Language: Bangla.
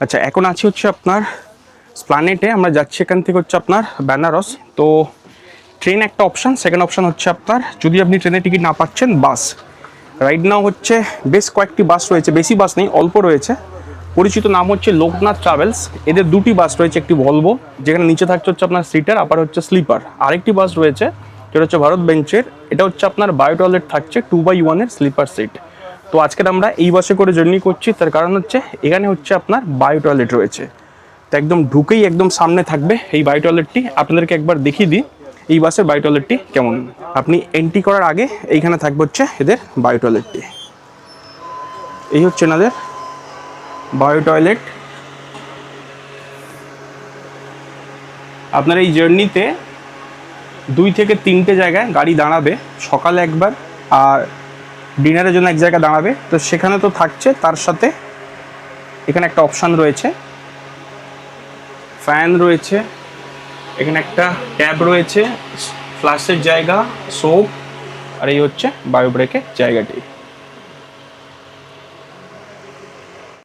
আচ্ছা, এখন আছি হচ্ছে আপনার স্প্লানেটে। আমরা যাচ্ছি এখান থেকে হচ্ছে আপনার বেনারস। তো ট্রেন একটা অপশান, সেকেন্ড অপশান হচ্ছে আপনার যদি আপনি ট্রেনে টিকিট না পাচ্ছেন, বাস। রাইট নাও হচ্ছে বেশ কয়েকটি বাস রয়েছে, বেশি বাস নেই, অল্প রয়েছে। পরিচিত নাম হচ্ছে লোকনাথ ট্রাভেলস। এদের দুটি বাস রয়েছে, একটি ভলভো যেখানে নিচে থাকছে হচ্ছে আপনার সিটার, আবার হচ্ছে স্লিপার। আরেকটি বাস রয়েছে যেটা হচ্ছে ভারত বেঞ্চের, এটা হচ্ছে আপনার বায়ো টয়লেট থাকছে 2x1 স্লিপার সিট। তো আজকের আমরা এই বাসে করে জার্নি করছি, তার কারণ হচ্ছে এখানে হচ্ছে আপনার বায়ো টয়লেট রয়েছে। তো একদম ঢুকেই একদম সামনে থাকবে এই বায়ো টয়লেটটি। আপনাদেরকে একবার দেখিয়ে দিই এই বাসের বায়ো টয়লেটটি কেমন। আপনি এন্ট্রি করার আগে এইখানে থাকবে হচ্ছে এদের বায়ো টয়লেটটি। এই হচ্ছে এনাদের বায়ো টয়লেট। আপনার এই জার্নিতে 2 থেকে 3টে জায়গায় গাড়ি দাঁড়াবে, সকালে একবার আর ডিনারের জন্য এক জায়গায় দাঁড়াবে। তো সেখানে তো থাকছে, তার সাথে এখানে একটা অপশান রয়েছে, ফ্যান রয়েছে, এখানে একটা ট্যাব রয়েছে, ফ্লাশের জায়গা, সোপ, আর এই হচ্ছে বায়ো ব্রেকের জায়গাটি।